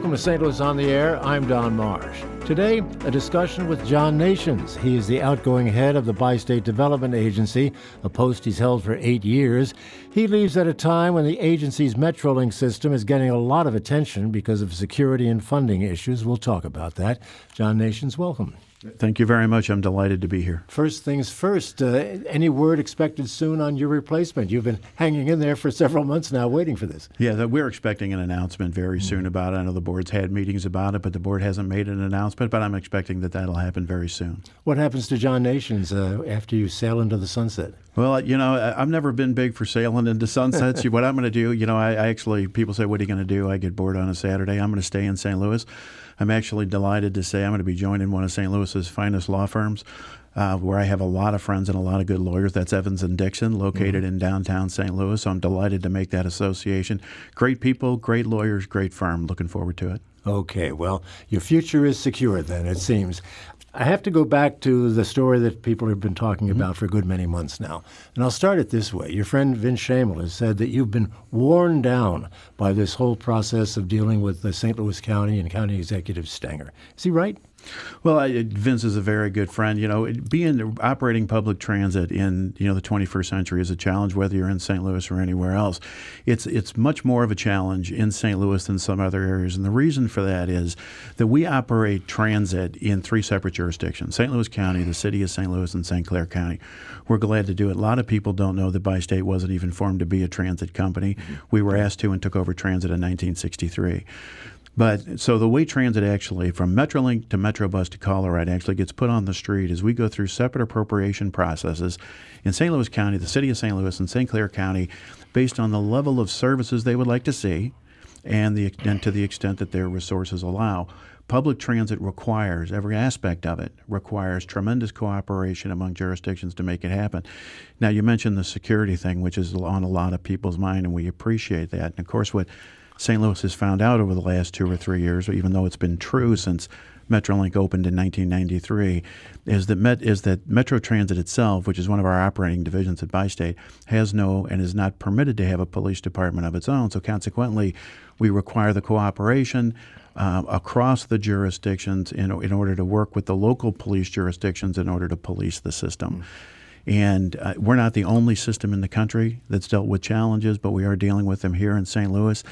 Welcome to St. Louis on the Air. I'm Don Marsh. Today, a discussion with John Nations. He is the outgoing head of the Bi-State Development Agency, a post he's held for 8 years. He leaves at a time when the agency's Metrolink system is getting a lot of attention because of security and funding issues. We'll talk about that. John Nations, welcome. Thank you very much. I'm delighted to be here. First things first, any word expected soon on your replacement? You've been hanging in there for several months now waiting for this. Yeah, we're expecting an announcement very soon about it. I know the board's had meetings about it, but the board hasn't made an announcement, but I'm expecting that that'll happen very soon. What happens to John Nations after you sail into the sunset? Well, I've never been big for sailing into sunsets. What I'm going to do, I actually, people say, what are you going to do? I get bored on a Saturday. I'm going to stay in St. Louis. I'm actually delighted to say I'm going to be joining one of St. Louis's finest law firms, where I have a lot of friends and a lot of good lawyers. That's Evans & Dixon, located in downtown St. Louis. So I'm delighted to make that association. Great people, great lawyers, great firm. Looking forward to it. Okay, well, your future is secure then, it seems. I have to go back to the story that people have been talking about for a good many months now. And I'll start it this way. Your friend Vince Schamel has said that you've been worn down by this whole process of dealing with the St. Louis County and County Executive Stenger. Is he right? Well, Vince is a very good friend. Operating public transit in the 21st century is a challenge, whether you're in St. Louis or anywhere else. It's much more of a challenge in St. Louis than some other areas, and the reason for that is that we operate transit in 3 separate jurisdictions: St. Louis County, the City of St. Louis, and St. Clair County. We're glad to do it. A lot of people don't know that Bi-State wasn't even formed to be a transit company. We were asked to and took over transit in 1963. But so the way transit actually, from Metrolink to Metrobus to Colorado, actually gets put on the street is we go through separate appropriation processes in St. Louis County, the City of St. Louis, and St. Clair County based on the level of services they would like to see and to the extent that their resources allow. Public transit requires, every aspect of it requires tremendous cooperation among jurisdictions to make it happen. Now, you mentioned the security thing, which is on a lot of people's mind, and we appreciate that. And of course, what St. Louis has found out over the last 2 or 3 years, even though it's been true since Metrolink opened in 1993, is that Metro Transit itself, which is one of our operating divisions at Bi-State, has no and is not permitted to have a police department of its own. So consequently, we require the cooperation across the jurisdictions in order to work with the local police jurisdictions in order to police the system. And we're not the only system in the country that's dealt with challenges, but we are dealing with them here in St. Louis.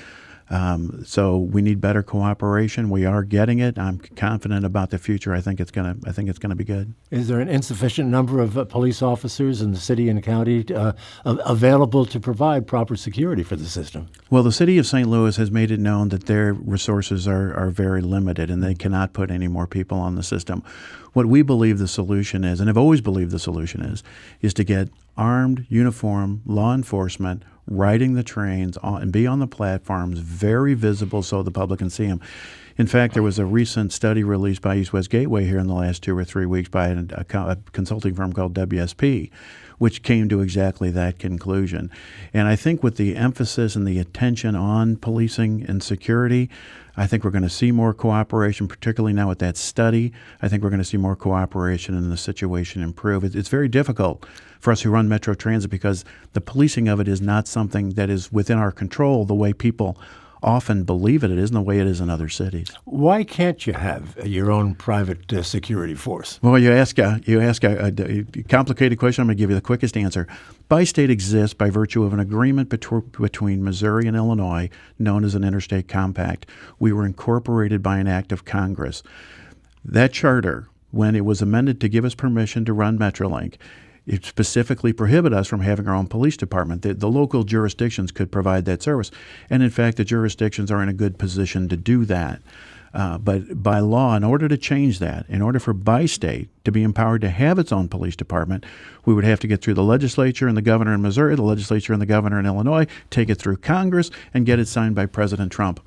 So we need better cooperation. We are getting it. I'm confident about the future. I think it's gonna be good. Is there an insufficient number of police officers in the city and county available to provide proper security for the system? Well, the city of St. Louis has made it known that their resources are very limited and they cannot put any more people on the system. What we believe the solution is, and have always believed the solution is to get armed, uniformed law enforcement riding the trains and be on the platforms, very visible so the public can see them. In fact, there was a recent study released by East West Gateway here in the last 2 or 3 weeks by a consulting firm called WSP, which came to exactly that conclusion. And I think with the emphasis and the attention on policing and security, I think we're going to see more cooperation, particularly now with that study. I think we're going to see more cooperation and the situation improve. It's very difficult for us who run Metro Transit because the policing of it is not something that is within our control the way people often believe it is and the way it is in other cities. Why can't you have your own private security force? Well, you ask a complicated question. I'm going to give you the quickest answer. Bi-State exists by virtue of an agreement between Missouri and Illinois known as an interstate compact. We were incorporated by an act of Congress. That charter, when it was amended to give us permission to run Metrolink, it specifically prohibited us from having our own police department. The local jurisdictions could provide that service. And in fact, the jurisdictions are in a good position to do that. But by law, in order to change that, in order for Bi-State to be empowered to have its own police department, we would have to get through the legislature and the governor in Missouri, the legislature and the governor in Illinois, take it through Congress, and get it signed by President Trump.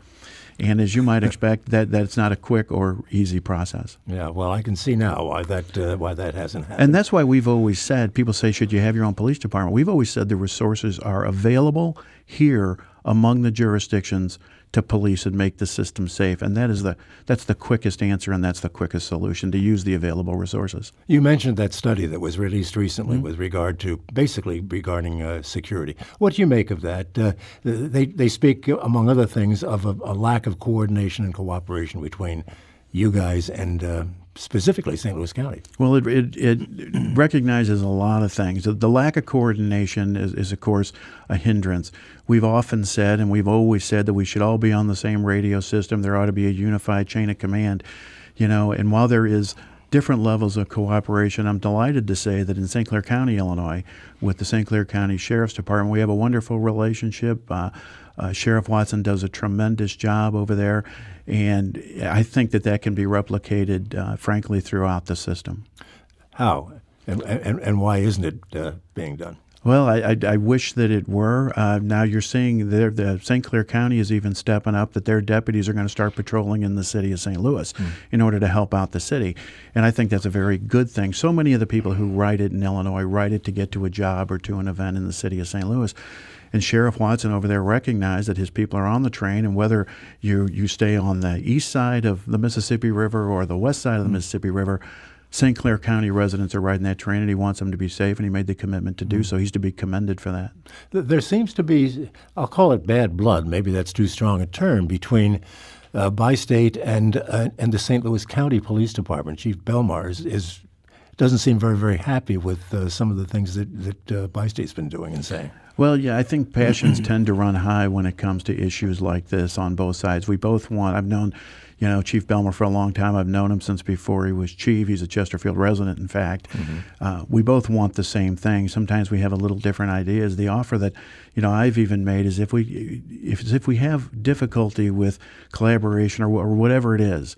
And as you might expect, that's not a quick or easy process. Yeah, well, I can see now why that hasn't happened. And that's why we've always said, people say, should you have your own police department? We've always said the resources are available here among the jurisdictions to police and make the system safe. And that's the quickest answer, and that's the quickest solution, to use the available resources. You mentioned that study that was released recently with regard to basically regarding security. What do you make of that? They speak, among other things, of a lack of coordination and cooperation between you guys and specifically St. Louis County. Well, it recognizes a lot of things. The lack of coordination is, of course, a hindrance. We've often said, and we've always said, that we should all be on the same radio system. There ought to be a unified chain of command, and while there is different levels of cooperation, I'm delighted to say that in St. Clair County, Illinois, with the St. Clair County Sheriff's Department, we have a wonderful relationship. Sheriff Watson does a tremendous job over there, and I think that can be replicated, frankly, throughout the system. How? And why isn't it being done? Well, I wish that it were. Now you're seeing the St. Clair County is even stepping up, that their deputies are going to start patrolling in the city of St. Louis in order to help out the city. And I think that's a very good thing. So many of the people who write it in Illinois write it to get to a job or to an event in the city of St. Louis. And Sheriff Watson over there recognized that his people are on the train, and whether you stay on the east side of the Mississippi River or the west side of the Mississippi River, St. Clair County residents are riding that train, and he wants them to be safe, and he made the commitment to do so. He's to be commended for that. There seems to be, I'll call it bad blood, maybe that's too strong a term, between Bi-State and the St. Louis County Police Department. Chief Belmar doesn't seem very, very happy with some of the things that Bi-State's been doing and saying. Well, yeah, I think passions tend to run high when it comes to issues like this on both sides. We both want, I've known, Chief Belmar for a long time. I've known him since before he was chief. He's a Chesterfield resident, in fact. We both want the same thing. Sometimes we have a little different ideas. The offer that, I've even made is if we have difficulty with collaboration or whatever it is,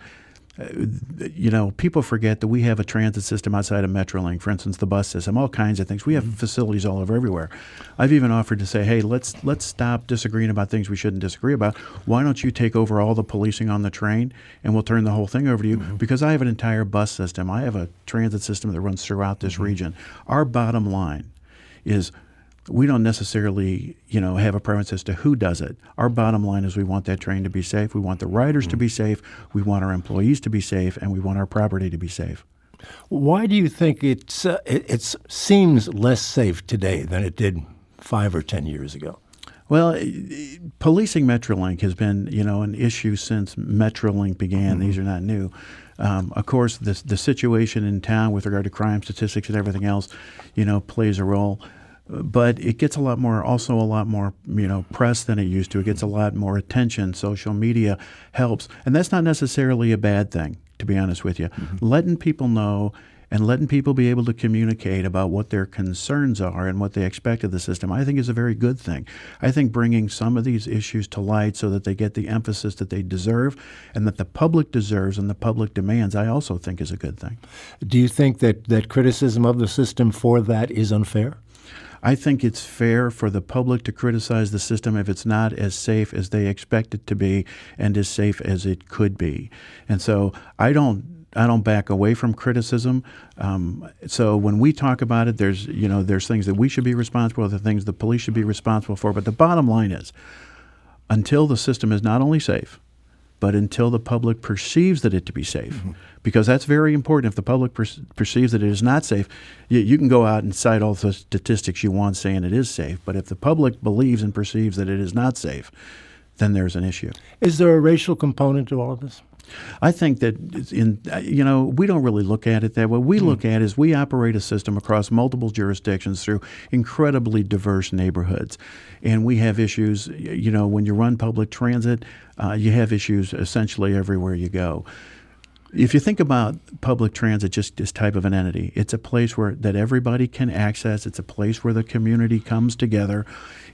people forget that we have a transit system outside of Metrolink, for instance, the bus system, all kinds of things. We have facilities all over everywhere. I've even offered to say, hey, let's stop disagreeing about things we shouldn't disagree about. Why don't you take over all the policing on the train, and we'll turn the whole thing over to you? Because I have an entire bus system. I have a transit system that runs throughout this region. Our bottom line is, we don't necessarily, have a preference as to who does it. Our bottom line is we want that train to be safe. We want the riders to be safe. We want our employees to be safe, and we want our property to be safe. Why do you think it seems less safe today than it did 5 or 10 years ago? Well, policing Metrolink has been, an issue since Metrolink began. These are not new. Of course, the situation in town with regard to crime statistics and everything else, plays a role. But it gets a lot more press than it used to. It gets a lot more attention. Social media helps. And that's not necessarily a bad thing, to be honest with you. Letting people know and letting people be able to communicate about what their concerns are and what they expect of the system, I think is a very good thing. I think bringing some of these issues to light so that they get the emphasis that they deserve and that the public deserves and the public demands, I also think is a good thing. Do you think that criticism of the system for that is unfair? I think it's fair for the public to criticize the system if it's not as safe as they expect it to be and as safe as it could be. And so I don't back away from criticism. So when we talk about it, there's things that we should be responsible for, the things the police should be responsible for. But the bottom line is, until the system is not only safe, but until the public perceives that it to be safe, because that's very important. If the public perceives that it is not safe, you can go out and cite all the statistics you want saying it is safe, but if the public believes and perceives that it is not safe, then there's an issue. Is there a racial component to all of this? I think that we don't really look at it that way. What we look at is we operate a system across multiple jurisdictions through incredibly diverse neighborhoods. And we have issues, when you run public transit, you have issues essentially everywhere you go. If you think about public transit, just this type of an entity, it's a place that everybody can access. It's a place where the community comes together.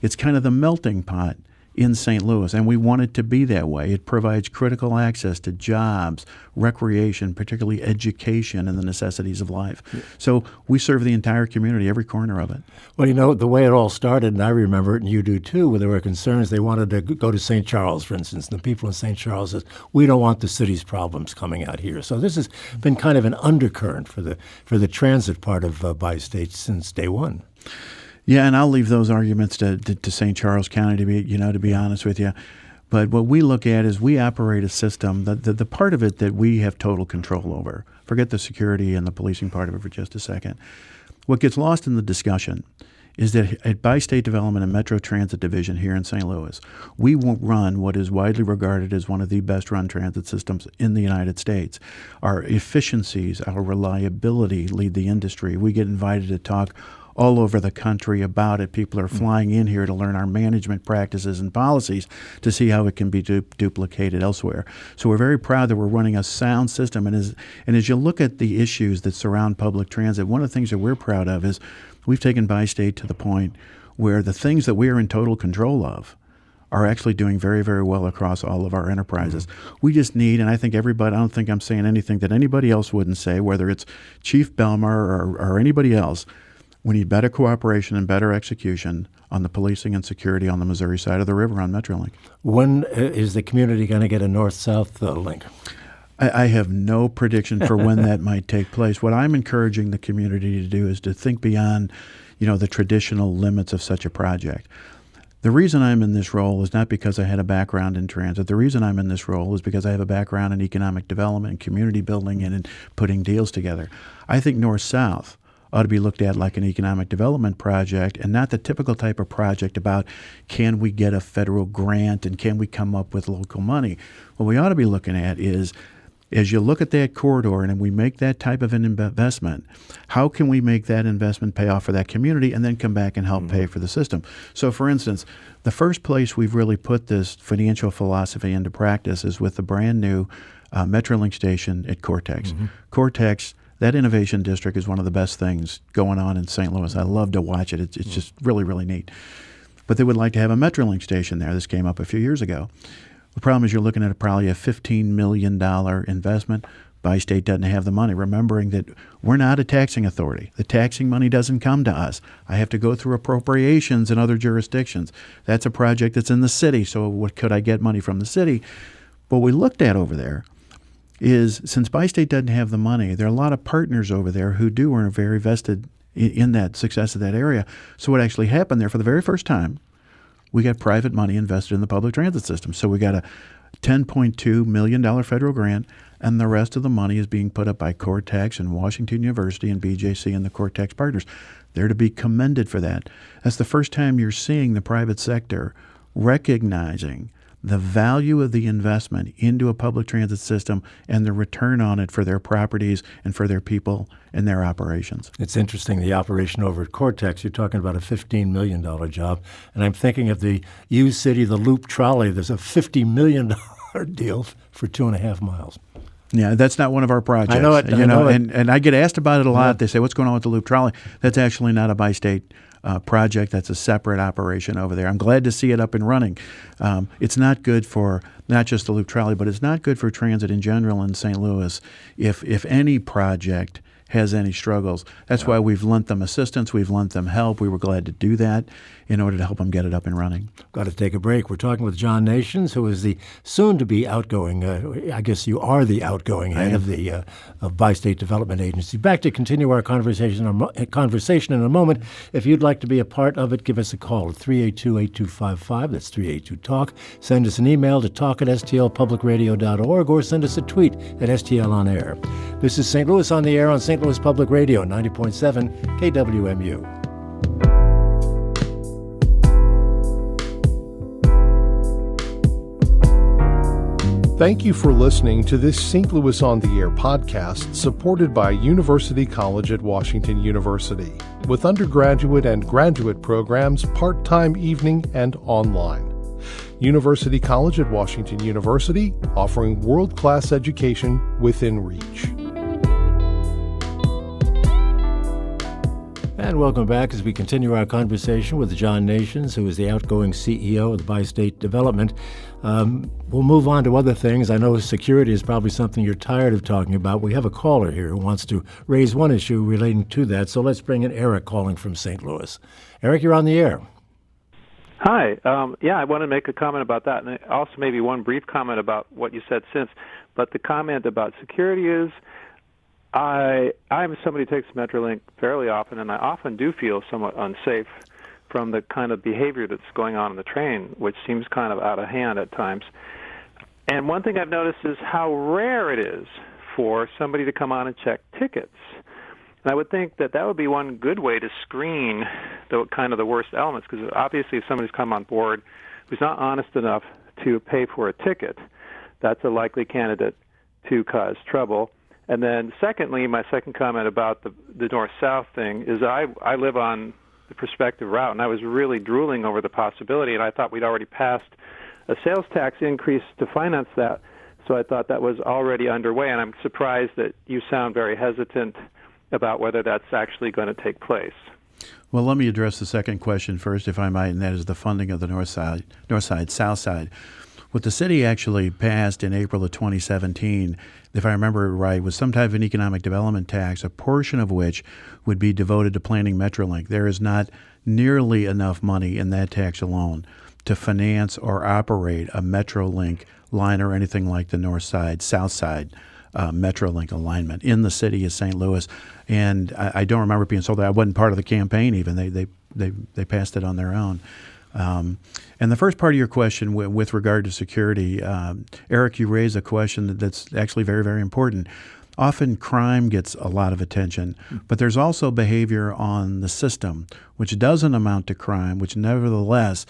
It's kind of the melting pot in St. Louis, and we want it to be that way. It provides critical access to jobs, recreation, particularly education, and the necessities of life. So we serve the entire community, every corner of it. Well, the way it all started, and I remember it, and you do too, where there were concerns. They wanted to go to St. Charles, for instance, and the people in St. Charles said, we don't want the city's problems coming out here. So this has been kind of an undercurrent for the transit part of Bi-State since day one. Yeah, and I'll leave those arguments to St. Charles County to be honest with you. But what we look at is we operate a system that the part of it that we have total control over. Forget the security and the policing part of it for just a second. What gets lost in the discussion is that at Bi-State Development and Metro Transit Division here in St. Louis, we run what is widely regarded as one of the best run transit systems in the United States. Our efficiencies, our reliability lead the industry. We get invited to talk all over the country about it. People are flying in here to learn our management practices and policies to see how it can be duplicated elsewhere. So we're very proud that we're running a sound system. And as you look at the issues that surround public transit, one of the things that we're proud of is we've taken Bi-State to the point where the things that we are in total control of are actually doing very, very well across all of our enterprises. We just need, and I think everybody, I don't think I'm saying anything that anybody else wouldn't say, whether it's Chief Belmar or anybody else, we need better cooperation and better execution on the policing and security on the Missouri side of the river on Metrolink. When is the community going to get a north-south link? I have no prediction for when that might take place. What I'm encouraging the community to do is to think beyond, the traditional limits of such a project. The reason I'm in this role is not because I had a background in transit. The reason I'm in this role is because I have a background in economic development and community building and in putting deals together. I think north-south ought to be looked at like an economic development project and not the typical type of project about can we get a federal grant and can we come up with local money. What we ought to be looking at is, as you look at that corridor and we make that type of an investment, how can we make that investment pay off for that community and then come back and help pay for the system? So, for instance, the first place we've really put this financial philosophy into practice is with the brand new Metrolink station at Cortex. Cortex, that innovation district, is one of the best things going on in St. Louis. I love to watch it. It's just really, really neat. But they would like to have a Metrolink station there. This came up a few years ago. The problem is you're looking at probably a $15 million investment. Bi-State doesn't have the money, remembering that we're not a taxing authority. The taxing money doesn't come to us. I have to go through appropriations in other jurisdictions. That's a project that's in the city, so what could I get money from the city? What we looked at over there is, since Bi-State doesn't have the money, there are a lot of partners over there who are very vested in that success of that area. So what actually happened there, for the very first time, we got private money invested in the public transit system. So we got a $10.2 million federal grant, and the rest of the money is being put up by Cortex and Washington University and BJC and the Cortex partners. They're to be commended for that. That's the first time you're seeing the private sector recognizing the value of the investment into a public transit system and the return on it for their properties and for their people and their operations. It's interesting, the operation over at Cortex, you're talking about a $15 million job, and I'm thinking of the U-City, the Loop Trolley. There's a $50 million deal for 2.5 miles. Yeah, that's not one of our projects. I know it. And I get asked about it a lot. Yeah. They say, what's going on with the Loop Trolley? That's actually not a Bi-State project. That's a separate operation over there. I'm glad to see it up and running. It's not good for not just the Loop Trolley, but it's not good for transit in general in St. Louis if any project has any struggles. That's why we've lent them assistance. We've lent them help. We were glad to do that in order to help them get it up and running. Got to take a break. We're talking with John Nations, who is the soon-to-be outgoing, I guess you are the outgoing head of the Bi-State Development Agency. Back to continue our conversation in a moment. If you'd like to be a part of it, give us a call at 382-8255. That's 382-TALK. Send us an email to talk@stlpublicradio.org or send us a tweet at STL On Air. This is St. Louis on the Air on St. Louis Public Radio, 90.7 KWMU. Thank you for listening to this St. Louis on the Air podcast supported by University College at Washington University, with undergraduate and graduate programs part-time, evening, and online. University College at Washington University, offering world-class education within reach. And welcome back as we continue our conversation with John Nations, who is the outgoing CEO of the Bi-State Development. We'll move on to other things. I know security is probably something you're tired of talking about. We have a caller here who wants to raise one issue relating to that. So let's bring in Eric calling from St. Louis. Eric, you're on the air. Hi. I want to make a comment about that, and also maybe one brief comment about what you said since. But the comment about security is, I'm somebody who takes Metrolink fairly often, and I often do feel somewhat unsafe from the kind of behavior that's going on the train, which seems kind of out of hand at times. And one thing I've noticed is how rare it is for somebody to come on and check tickets. And I would think that would be one good way to screen the worst elements, because obviously if somebody's come on board who's not honest enough to pay for a ticket, that's a likely candidate to cause trouble. And then secondly, my second comment about the north-south thing is I live on the prospective route, and I was really drooling over the possibility, and I thought we'd already passed a sales tax increase to finance that, so I thought that was already underway, and I'm surprised that you sound very hesitant about whether that's actually going to take place. Well, let me address the second question first, if I might, and that is the funding of the north side, south side. What the city actually passed in April of 2017, if I remember it right, was some type of an economic development tax, a portion of which would be devoted to planning Metrolink. There is not nearly enough money in that tax alone to finance or operate a Metrolink line or anything like the north side, south side Metrolink alignment in the city of St. Louis. And I don't remember being told that. I wasn't part of the campaign even. They passed it on their own. And the first part of your question with regard to security, Eric, you raised a question that's actually very, very important. Often crime gets a lot of attention, but there's also behavior on the system which doesn't amount to crime, which nevertheless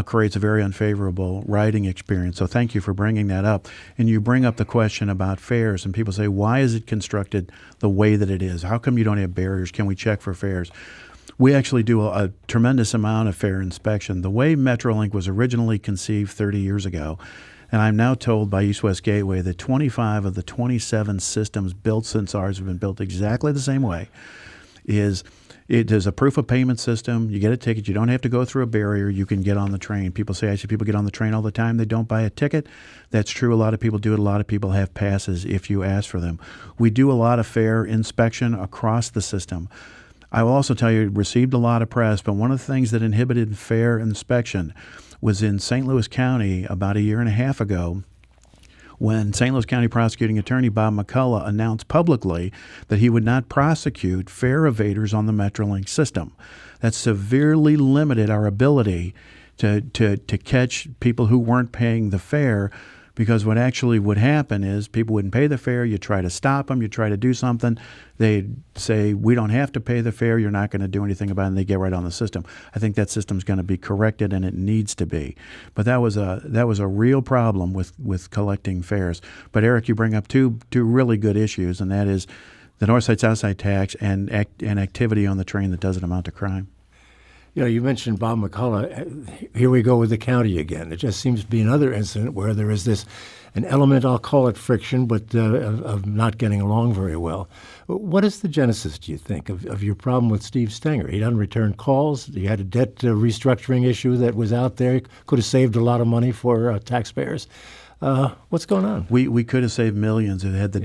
creates a very unfavorable riding experience. So thank you for bringing that up. And you bring up the question about fares, and people say, why is it constructed the way that it is? How come you don't have barriers? Can we check for fares? We actually do a tremendous amount of fare inspection. The way Metrolink was originally conceived 30 years ago, and I'm now told by East West Gateway that 25 of the 27 systems built since ours have been built exactly the same way, it is a proof of payment system. You get a ticket. You don't have to go through a barrier. You can get on the train. I see people get on the train all the time. They don't buy a ticket. That's true. A lot of people do it. A lot of people have passes if you ask for them. We do a lot of fare inspection across the system. I will also tell you, it received a lot of press, but one of the things that inhibited fare inspection was in St. Louis County about a year and a half ago, when St. Louis County Prosecuting Attorney Bob McCullough announced publicly that he would not prosecute fare evaders on the Metrolink system. That severely limited our ability to catch people who weren't paying the fare, because what actually would happen is people wouldn't pay the fare. You try to stop them. You try to do something. They'd say, we don't have to pay the fare. You're not going to do anything about it. And they get right on the system. I think that system's going to be corrected, and it needs to be. But that was a real problem with collecting fares. But Eric, you bring up two really good issues, and that is the north side, south side tax and activity on the train that doesn't amount to crime. You mentioned Bob McCullough. Here we go with the county again. It just seems to be another incident where there is an element, I'll call it friction, but of not getting along very well. What is the genesis, do you think, of your problem with Steve Stenger? He doesn't return calls. He had a debt restructuring issue that was out there. Could have saved a lot of money for taxpayers. What's going on? We could have saved millions if had the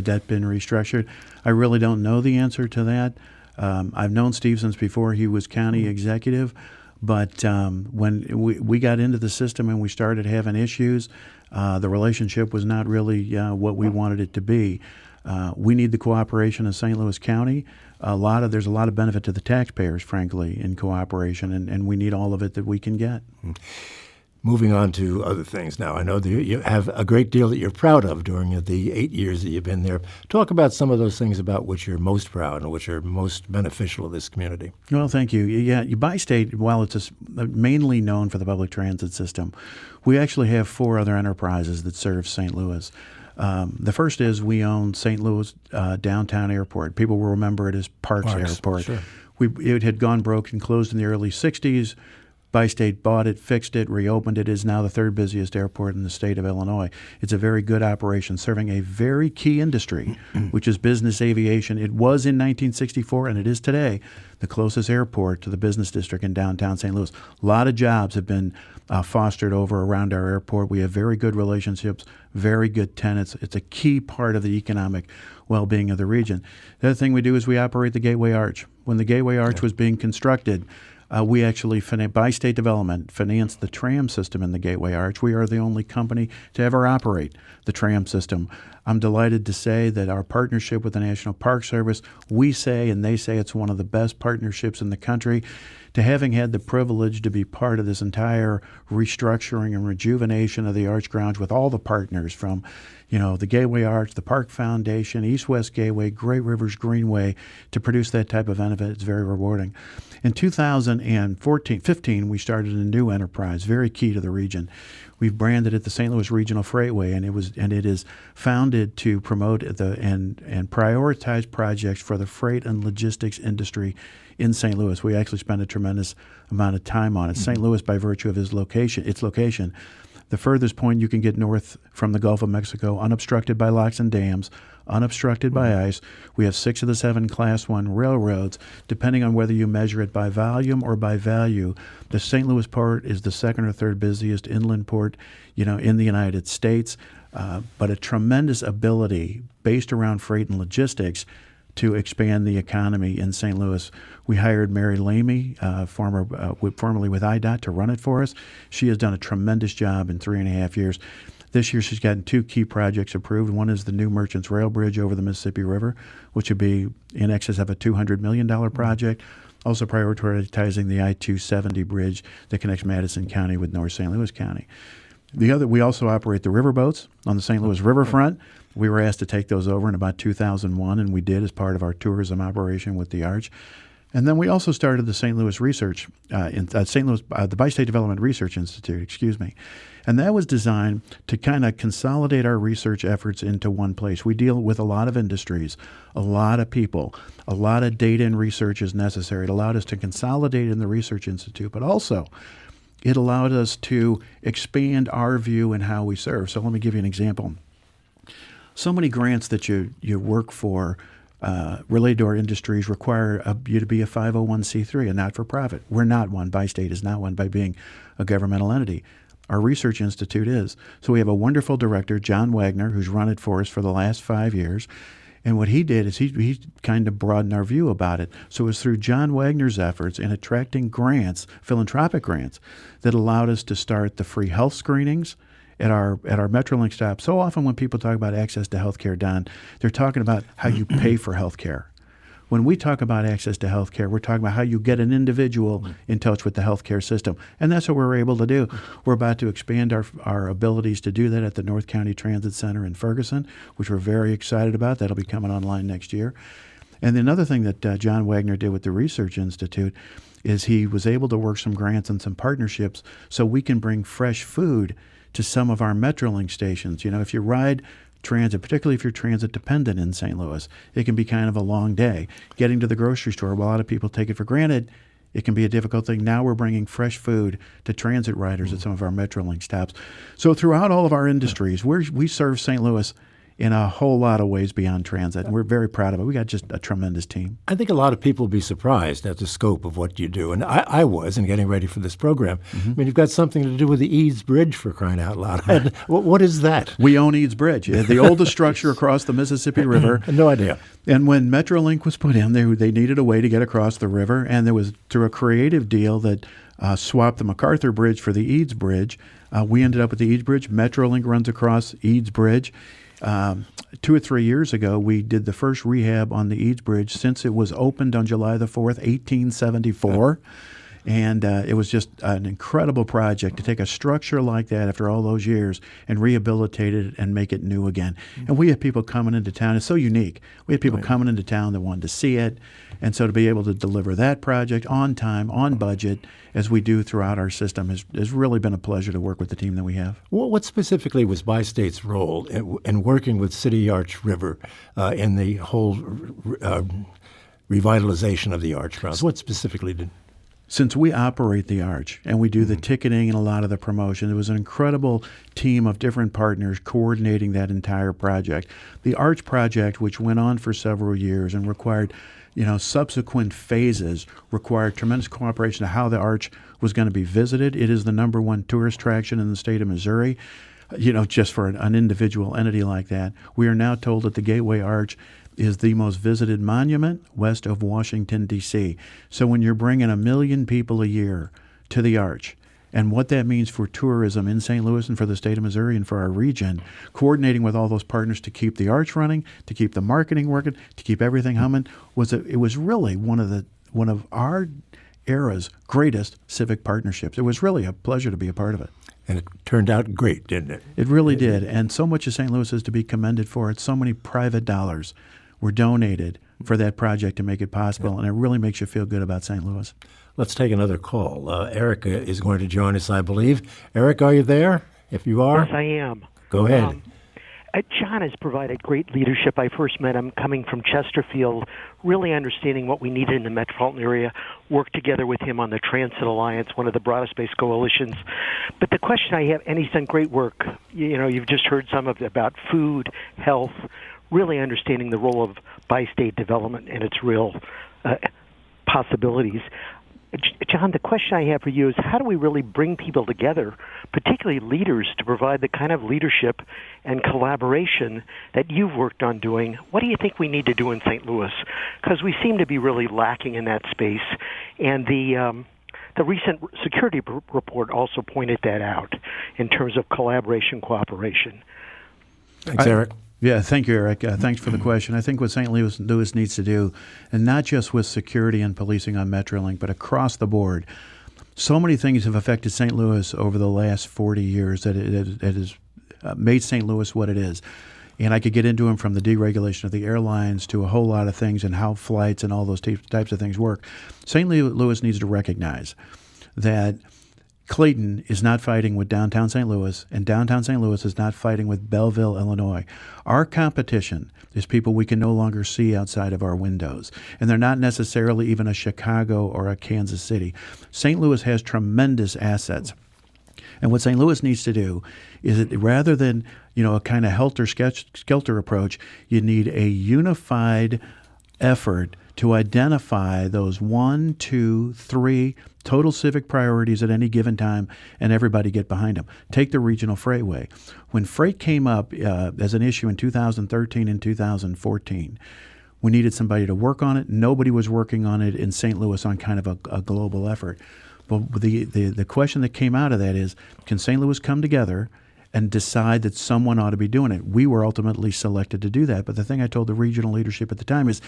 debt been restructured. I really don't know the answer to that. I've known Steve since before he was county executive, but when we got into the system and we started having issues, the relationship was not really what we wanted it to be. We need the cooperation of St. Louis County. There's a lot of benefit to the taxpayers, frankly, in cooperation, and we need all of it that we can get. Moving on to other things now. I know that you have a great deal that you're proud of during the 8 years that you've been there. Talk about some of those things about which you're most proud and which are most beneficial to this community. Well, thank you. Yeah, Bi-State, while it's mainly known for the public transit system, we actually have 4 other enterprises that serve St. Louis. The first is we own St. Louis Downtown Airport. People will remember it as Parks Airport. Sure. It had gone broke and closed in the early 60s. Bi-State bought it, fixed it, reopened it. It is now the 3rd busiest airport in the state of Illinois. It's a very good operation serving a very key industry, which is business aviation. It was in 1964, and it is today, the closest airport to the business district in downtown St. Louis. A lot of jobs have been fostered over around our airport. We have very good relationships, very good tenants. It's a key part of the economic well-being of the region. The other thing we do is we operate the Gateway Arch. When the Gateway Arch was being constructed, we actually, Bi-State Development, financed the tram system in the Gateway Arch. We are the only company to ever operate the tram system. I'm delighted to say that our partnership with the National Park Service, we say and they say it's one of the best partnerships in the country. to having had the privilege to be part of this entire restructuring and rejuvenation of the Arch grounds with all the partners from, the Gateway Arch, the Park Foundation, East-West Gateway, Great Rivers Greenway, to produce that type of event. It's very rewarding. In 2015, we started a new enterprise, very key to the region. We've branded it the St. Louis Regional Freightway, and it is founded to promote and prioritize projects for the freight and logistics industry in St. Louis. We actually spend a tremendous amount of time on it. St. Louis, by virtue of its location, the furthest point you can get north from the Gulf of Mexico, unobstructed by locks and dams, unobstructed by ice. We have 6 of the 7 Class 1 railroads. Depending on whether you measure it by volume or by value, the St. Louis port is the second or third busiest inland port, in the United States. But a tremendous ability based around freight and logistics to expand the economy in St. Louis. We hired Mary Lamy, formerly with IDOT, to run it for us. She has done a tremendous job in 3.5 years. This year she's gotten 2 key projects approved. One is the new Merchants Rail Bridge over the Mississippi River, which would be in excess of a $200 million project. Also prioritizing the I-270 bridge that connects Madison County with North St. Louis County. We also operate the riverboats on the St. Louis riverfront. We were asked to take those over in about 2001, and we did as part of our tourism operation with the Arch. And then we also started the St. Louis Research, the Bi-State Development Research Institute, And that was designed to kind of consolidate our research efforts into one place. We deal with a lot of industries, a lot of people, a lot of data and research is necessary. It allowed us to consolidate in the Research Institute, but also it allowed us to expand our view and how we serve. So let me give you an example. So many grants that you work for related to our industries require you to be a 501c3, a not-for-profit. We're not one. Bi-State is not one by being a governmental entity. Our research institute is. So we have a wonderful director, John Wagner, who's run it for us for the last 5 years. And what he did is he kind of broadened our view about it. So it was through John Wagner's efforts in attracting grants, philanthropic grants, that allowed us to start the free health screenings at our Metrolink stop. So often when people talk about access to health care, Don, they're talking about how you pay for health care. When we talk about access to health care, we're talking about how you get an individual in touch with the health care system. And that's what we're able to do. We're about to expand our abilities to do that at the North County Transit Center in Ferguson, which we're very excited about. That'll be coming online next year. And another thing that John Wagner did with the Research Institute is he was able to work some grants and some partnerships so we can bring fresh food to some of our Metrolink stations. If you ride transit, particularly if you're transit dependent in St. Louis, it can be kind of a long day. Getting to the grocery store, while a lot of people take it for granted, it can be a difficult thing. Now we're bringing fresh food to transit riders at some of our Metrolink stops. So throughout all of our industries, we serve St. Louis in a whole lot of ways beyond transit. And we're very proud of it. We got just a tremendous team. I think a lot of people will be surprised at the scope of what you do. And I was in getting ready for this program. Mm-hmm. I mean, you've got something to do with the Eads Bridge, for crying out loud. What is that? We own Eads Bridge, the oldest structure across the Mississippi River. No idea. And when Metrolink was put in, they needed a way to get across the river. And there was, through a creative deal that swapped the MacArthur Bridge for the Eads Bridge, we ended up with the Eads Bridge. Metrolink runs across Eads Bridge. 2 or 3 years ago, we did the first rehab on the Eads Bridge since it was opened on July the 4th, 1874. And it was just an incredible project to take a structure like that after all those years and rehabilitate it and make it new again. And we had people coming into town. It's so unique. We had people coming into town that wanted to see it. And so to be able to deliver that project on time, on budget, as we do throughout our system, has really been a pleasure to work with the team that we have. What specifically was Bi-State's role in working with City Arch River in the whole revitalization of the Arch grounds? What specifically did? Since we operate the Arch and we do the ticketing and a lot of the promotion, it was an incredible team of different partners coordinating that entire project. The Arch project, which went on for several years and required subsequent phases, required tremendous cooperation to how the Arch was going to be visited. It is the number one tourist attraction in the state of Missouri. Just for an individual entity like that. We are now told that the Gateway Arch is the most visited monument west of Washington, D.C. So when you're bringing 1 million people a year to the Arch, and what that means for tourism in St. Louis and for the state of Missouri and for our region, coordinating with all those partners to keep the Arch running, to keep the marketing working, to keep everything humming, it was really one of our era's greatest civic partnerships. It was really a pleasure to be a part of it. And it turned out great, didn't it? It really did. And so much of St. Louis is to be commended for it. So many private dollars were donated for that project to make it possible, and it really makes you feel good about St. Louis. Let's take another call. Eric is going to join us, I believe. Eric, are you there? If you are? Yes, I am. Go ahead. John has provided great leadership. I first met him coming from Chesterfield, really understanding what we needed in the metropolitan area, worked together with him on the Transit Alliance, one of the broadest-based coalitions. But the question I have, and he's done great work, you've just heard some of it about food, health, really understanding the role of bi-state development and its real possibilities. John, the question I have for you is how do we really bring people together, particularly leaders, to provide the kind of leadership and collaboration that you've worked on doing? What do you think we need to do in St. Louis? Because we seem to be really lacking in that space. And the recent security report also pointed that out in terms of collaboration, cooperation. Thanks, Eric. Yeah, thank you, Eric. Thanks for the question. I think what St. Louis needs to do, and not just with security and policing on Metrolink, but across the board, so many things have affected St. Louis over the last 40 years that it has made St. Louis what it is. And I could get into them from the deregulation of the airlines to a whole lot of things and how flights and all those types of things work. St. Louis needs to recognize that Clayton is not fighting with downtown St. Louis, and downtown St. Louis is not fighting with Belleville, Illinois. Our competition is people we can no longer see outside of our windows, and they're not necessarily even a Chicago or a Kansas City. St. Louis has tremendous assets. And what St. Louis needs to do is that rather than, a kind of helter-skelter approach, you need a unified effort to identify those 1, 2, 3 total civic priorities at any given time, and everybody get behind them. Take the regional freightway. When freight came up as an issue in 2013 and 2014, we needed somebody to work on it. Nobody was working on it in St. Louis on kind of a global effort. But the question that came out of that is, can St. Louis come together and decide that someone ought to be doing it? We were ultimately selected to do that. But the thing I told the regional leadership at the time is,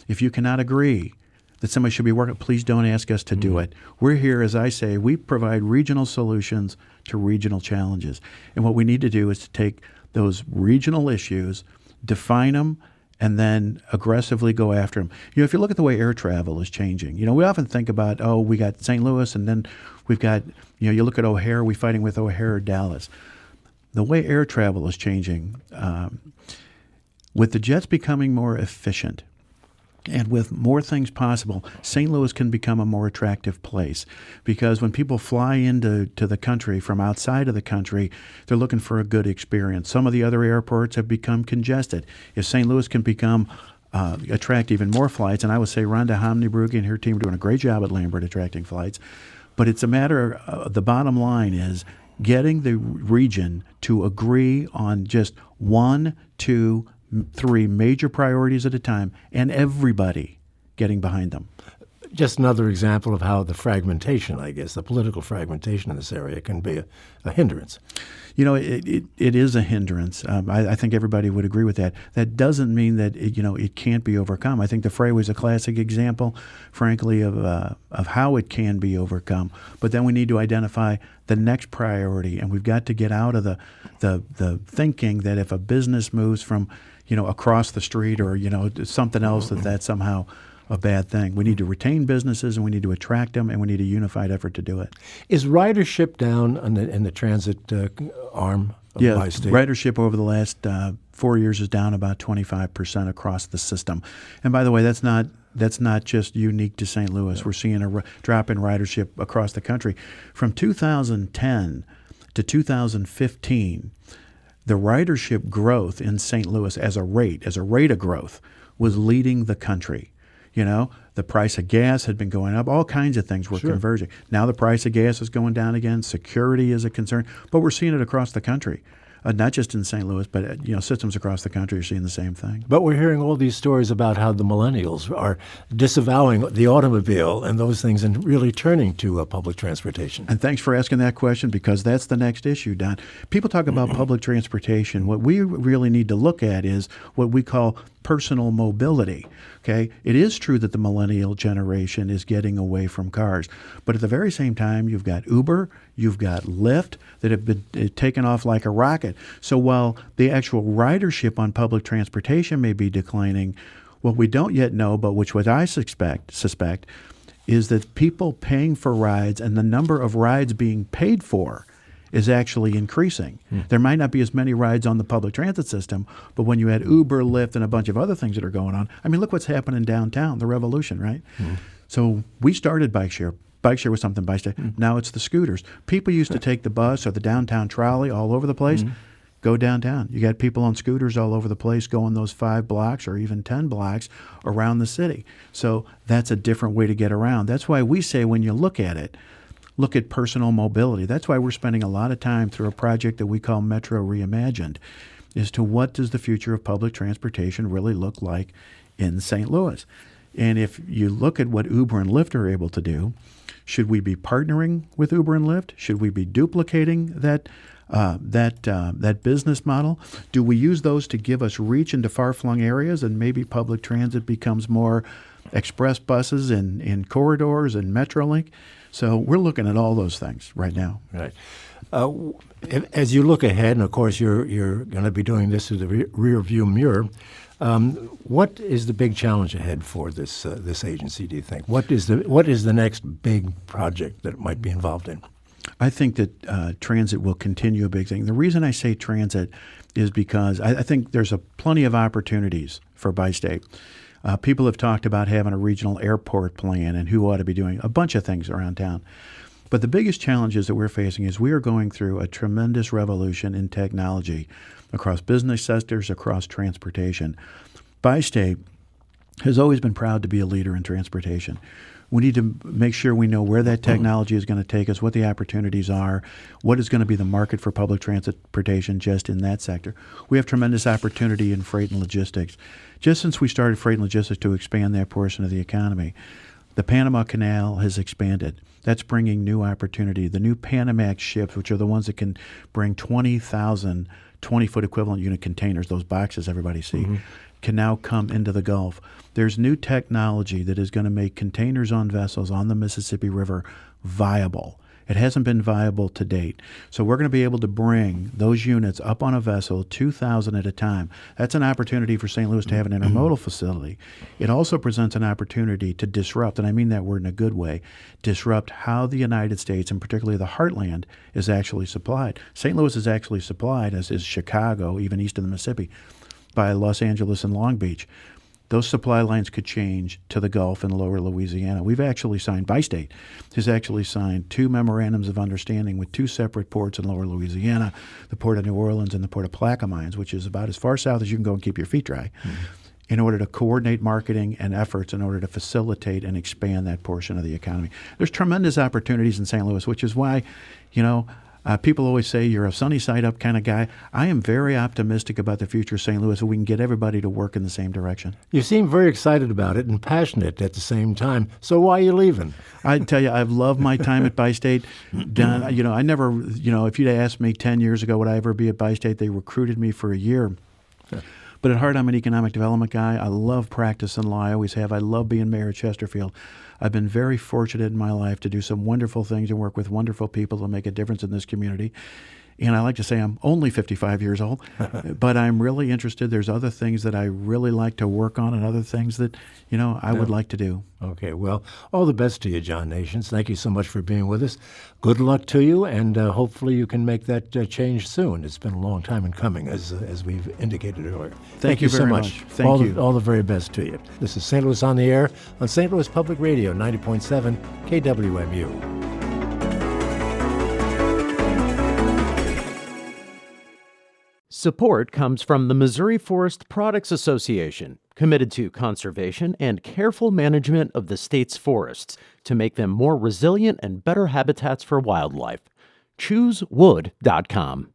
if you cannot agree that somebody should be working, please don't ask us to do it. We're here, as I say, we provide regional solutions to regional challenges. And what we need to do is to take those regional issues, define them, and then aggressively go after them. If you look at the way air travel is changing, we often think about, we got St. Louis, and then we've got, you look at O'Hare, we're fighting with O'Hare or Dallas. The way air travel is changing, with the jets becoming more efficient, and with more things possible, St. Louis can become a more attractive place, because when people fly into the country from outside of the country, they're looking for a good experience. Some of the other airports have become congested. If St. Louis can become attract even more flights, and I would say Rhonda Homneybrugge and her team are doing a great job at Lambert attracting flights, but it's a matter of the bottom line is getting the region to agree on just 1, 2, 3 major priorities at a time, and everybody getting behind them. Just another example of how the fragmentation, I guess, the political fragmentation in this area can be a hindrance. It is a hindrance. I think everybody would agree with that. That doesn't mean that it can't be overcome. I think the freeway is a classic example, frankly, of how it can be overcome. But then we need to identify the next priority, and we've got to get out of the thinking that if a business moves from across the street or something else, that's somehow a bad thing. We need to retain businesses, and we need to attract them, and we need a unified effort to do it. Is ridership down in the transit arm of bi-state? Ridership over the last 4 years is down about 25% across the system. And by the way, that's not just unique to St. Louis. We're seeing a drop in ridership across the country. From 2010 to 2015, the ridership growth in St. Louis as a rate of growth was leading the country. The price of gas had been going up. All kinds of things were converging. Now the price of gas is going down again. Security is a concern. But we're seeing it across the country. Not just in St. Louis, but systems across the country are seeing the same thing. But we're hearing all these stories about how the millennials are disavowing the automobile and those things and really turning to public transportation. And thanks for asking that question, because that's the next issue, Don. People talk about public transportation. What we really need to look at is what we call personal mobility. Okay, it is true that the millennial generation is getting away from cars, but at the very same time, you've got Uber, you've got Lyft that have been taken off like a rocket. So while the actual ridership on public transportation may be declining, what we don't yet know, but which what I suspect is that people paying for rides and the number of rides being paid for is actually increasing. There might not be as many rides on the public transit system, but when you add Uber, Lyft, and a bunch of other things that are going on, I mean, look what's happening downtown, the revolution, right? So we started bike share. Bike share was something by state. Now it's the scooters. People used to take the bus or the downtown trolley all over the place. Go downtown. You got people on scooters all over the place going those 5 blocks or even 10 blocks around the city. So that's a different way to get around. That's why we say when you look at it, look at personal mobility. That's why we're spending a lot of time through a project that we call Metro Reimagined as to what does the future of public transportation really look like in St. Louis. And if you look at what Uber and Lyft are able to do, should we be partnering with Uber and Lyft? Should we be duplicating that business model? Do we use those to give us reach into far-flung areas and maybe public transit becomes more express buses in corridors and Metrolink? So we're looking at all those things right now. Right. As you look ahead, and of course you're going to be doing this through the rear view mirror, what is the big challenge ahead for this agency, do you think? What is the next big project that it might be involved in? I think that transit will continue a big thing. The reason I say transit is because I think there's plenty of opportunities for Bi-State. People have talked about having a regional airport plan and who ought to be doing a bunch of things around town. But the biggest challenges that we're facing is we are going through a tremendous revolution in technology across business sectors, across transportation. Bi-State has always been proud to be a leader in transportation. We need to make sure we know where that technology is going to take us, what the opportunities are, what is going to be the market for public transportation just in that sector. We have tremendous opportunity in freight and logistics. Just since we started freight and logistics to expand that portion of the economy, the Panama Canal has expanded. That's bringing new opportunity. The new Panamax ships, which are the ones that can bring 20,000 20-foot equivalent unit containers, those boxes everybody see, can now come into the Gulf. There's new technology that is going to make containers on vessels on the Mississippi River viable. It hasn't been viable to date. So we're going to be able to bring those units up on a vessel, 2,000 at a time. That's an opportunity for St. Louis to have an intermodal facility. It also presents an opportunity to disrupt, and I mean that word in a good way, disrupt how the United States, and particularly the heartland, is actually supplied. St. Louis is actually supplied, as is Chicago, even east of the Mississippi, by Los Angeles and Long Beach. Those supply lines could change to the Gulf and lower Louisiana. We've actually signed, Bi-State has actually signed 2 memorandums of understanding with 2 separate ports in lower Louisiana, the Port of New Orleans and the Port of Plaquemines, which is about as far south as you can go and keep your feet dry, in order to coordinate marketing and efforts in order to facilitate and expand that portion of the economy. There's tremendous opportunities in St. Louis, which is why, people always say you're a sunny side up kind of guy. I am very optimistic about the future of St. Louis, so we can get everybody to work in the same direction. You seem very excited about it and passionate at the same time. So why are you leaving? I tell you, I've loved my time at Bi-State. I never, if you'd asked me 10 years ago would I ever be at Bi-State, they recruited me for a year. But at heart, I'm an economic development guy. I love practicing law. I always have. I love being mayor of Chesterfield. I've been very fortunate in my life to do some wonderful things and work with wonderful people to make a difference in this community. And I like to say I'm only 55 years old, but I'm really interested. There's other things that I really like to work on and other things that, I would like to do. Okay, well, all the best to you, John Nations. Thank you so much for being with us. Good luck to you, and hopefully you can make that change soon. It's been a long time in coming, as we've indicated earlier. Thank you so very much. Thank you. All the very best to you. This is St. Louis on the Air on St. Louis Public Radio, 90.7 KWMU. Support comes from the Missouri Forest Products Association, committed to conservation and careful management of the state's forests to make them more resilient and better habitats for wildlife. ChooseWood.com.